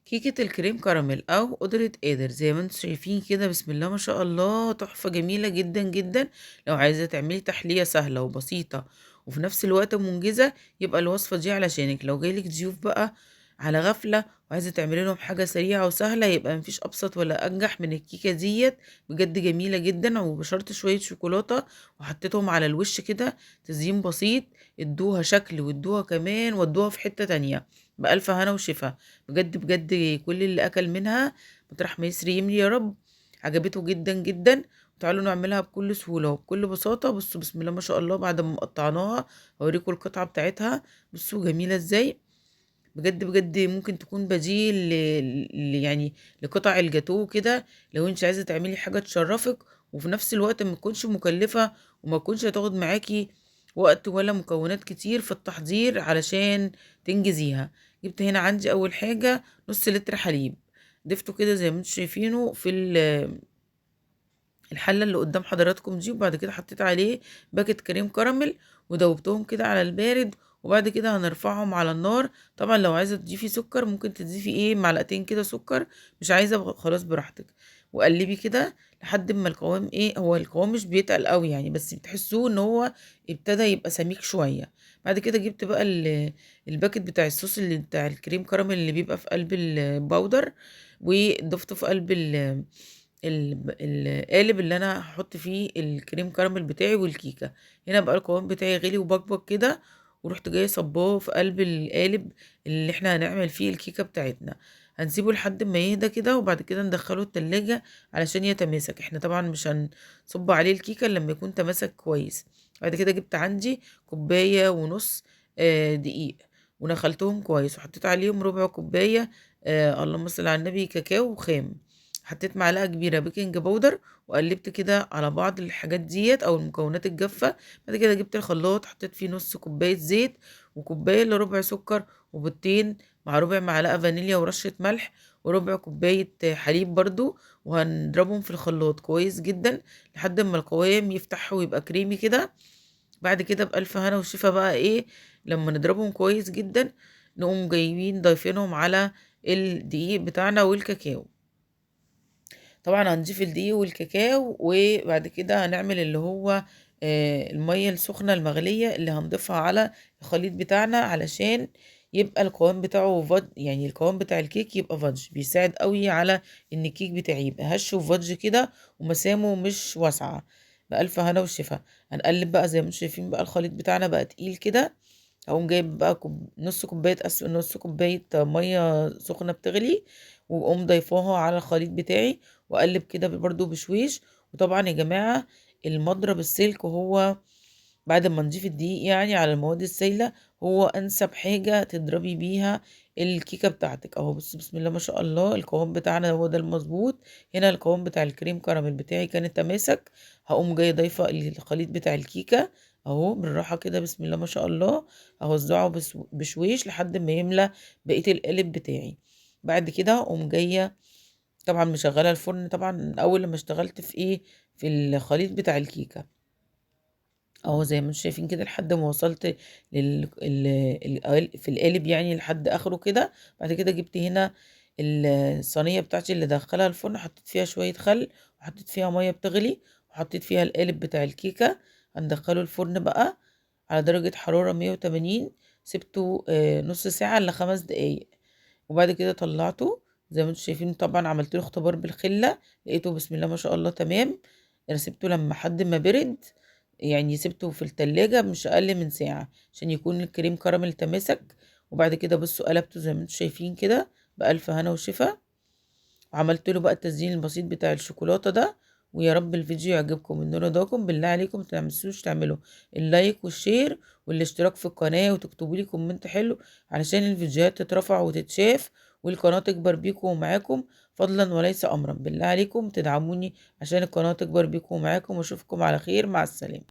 كيكة الكريم كراميل أو قدرة قادر زي ما انتم شايفين كده، بسم الله ما شاء الله، تحفة جميلة جدا جدا. لو عايزة تعملي تحلية سهلة وبسيطة وفي نفس الوقت منجزة، يبقى الوصفة دي علشانك. لو جايلك ضيوف بقى على غفلة وعايزة تعملي لهم حاجة سريعة وسهلة، يبقى مفيش أبسط ولا أنجح من الكيكة ديت. بجد جميلة جدا، وبشرط شوية شوكولاتة وحطيتهم على الوش كده، تزيين بسيط. ادوها شكل وادوها كمان ودوها في حتة تانية. بألف هنا وشفا. بجد بجد كل اللي أكل منها مطرح ما يسري يملي يا رب. عجبته جدا جدا. وتعالوا نعملها بكل سهولة وبكل بساطة. بصوا بسم الله ما شاء الله، بعد ما قطعناها هوريكم القطعة بتاعتها. بصوا جميلة ازاي. بجد بجد ممكن تكون بديل يعني لقطع الجاتوه كده. لو انت عايزة تعملي حاجة تشرفك وفي نفس الوقت ما تكونش مكلفة وما تكونش هتاخد معاكي وقت ولا مكونات كتير في التحضير علشان تنجزيها. جبت هنا عندي اول حاجة نص لتر حليب. ضفته كده زي ما انتم شايفينه في الحلة اللي قدام حضراتكم دي، وبعد كده حطيت عليه باكت كريم كراميل ودوبتهم كده على البارد. وبعد كده هنرفعهم على النار. طبعا لو عايزة تضيفي سكر ممكن تضيفي معلقتين كده سكر، مش عايزة خلاص براحتك. وقلبي كده لحد ما القوام هو القوام مش بيتقل قوي يعني، بس بتحسوه ان هو ابتدى يبقى سميك شوية. بعد كده جبت بقى الباكت بتاع الصوص اللي بتاع الكريم كراميل اللي بيبقى في قلب الباودر، وضفته في قلب القالب اللي انا هحط فيه الكريم كراميل بتاعي والكيكه. هنا بقى القوام بتاعي غلي وبكبك كده، ورحت جايه صباه في قلب القالب اللي احنا هنعمل فيه الكيكه بتاعتنا. هنسيبه لحد ما يهدى كده، وبعد كده ندخله التلاجة علشان يتماسك. احنا طبعا مش هنصب عليه الكيكه إلا لما يكون تماسك كويس. بعد كده جبت عندي كوبايه ونص دقيق، ونخلتهم كويس وحطيت عليهم ربع كوبايه اللهم صل على النبي كاكاو خام. حطيت معلقة كبيرة بيكنج باودر، وقلبت كده على بعض الحاجات ديت او المكونات الجافة. بعد كده جبت الخلاط حطيت فيه نص كوباية زيت وكوباية الا ربع سكر وبيضتين مع ربع معلقة فانيليا ورشة ملح وربع كوباية حليب برضو. وهنضربهم في الخلاط كويس جدا لحد ما القوام يفتح ويبقى كريمي كده. بعد كده بألف هنا وشفا بقى لما نضربهم كويس جدا، نقوم جايبين ضايفينهم على الدقيق بتاعنا والكاكاو. طبعا هنضيف الدقيق والكاكاو، وبعد كده هنعمل اللي هو المية السخنة المغلية اللي هنضيفها على الخليط بتاعنا علشان يبقى القوام بتاعه يعني القوام بتاع الكيك يبقى فادج. بيساعد قوي على ان الكيك بتاعي يبقى هش وفادج كده ومسامه مش واسعة. بألف هنا وشفا. هنقلب بقى زي ما انتم شايفين بقى الخليط بتاعنا بقى تقيل كده. اقوم جايب بقى نص كوبايه نص كوبايه ميه سخنه بتغلي، واقوم ضيفاها على الخليط بتاعي واقلب كده برضو بشويش. وطبعا يا جماعه المضرب السلك هو بعد ما نضيف الدقيق يعني على المواد السائله هو انسب حاجه تضربي بيها الكيكه بتاعتك اهو. بسم الله ما شاء الله، القوام بتاعنا هو ده المظبوط. هنا القوام بتاع الكريم كراميل بتاعي كان تماسك. هقوم جاي ضايفه الخليط بتاع الكيكه اهو بالراحه كده بسم الله ما شاء الله. اوزعه بشويش لحد ما يملى بقيه القالب بتاعي. بعد كده اقوم جايه طبعا مشغله الفرن طبعا اول لما اشتغلت في في الخليط بتاع الكيكه اهو زي ما انتم شايفين كده لحد ما وصلت في القالب يعني لحد اخره كده. بعد كده جبت هنا الصينيه بتاعتي اللي دخلها الفرن، حطيت فيها شويه خل وحطيت فيها ميه بتغلي وحطيت فيها القالب بتاع الكيكه. هندخله الفرن بقى على درجه حراره 180. سبته نص ساعه ل5 دقايق. وبعد كده طلعته زي ما انتم شايفين. طبعا عملت له اختبار بالخله، لقيته بسم الله ما شاء الله تمام. انا سبته لما حد ما برد، يعني سبته في التلاجة مش أقل من ساعة عشان يكون الكريم كراميل تماسك. وبعد كده بصوا قلبته زي ما انتم شايفين كده بألف هنا وشفا. وعملت له بقى التزيين البسيط بتاع الشوكولاتة ده. ويا رب الفيديو يعجبكم. من رضاكم بالله عليكم متنسوش تعملوا اللايك والشير والاشتراك في القناة وتكتبوا لي كومنت حلو علشان الفيديوهات تترفع وتتشاف والقناة تكبر بيكم ومعاكم، فضلا وليس أمرا. بالله عليكم تدعموني عشان القناة تكبر بيكم ومعاكم، واشوفكم على خير. مع السلامة.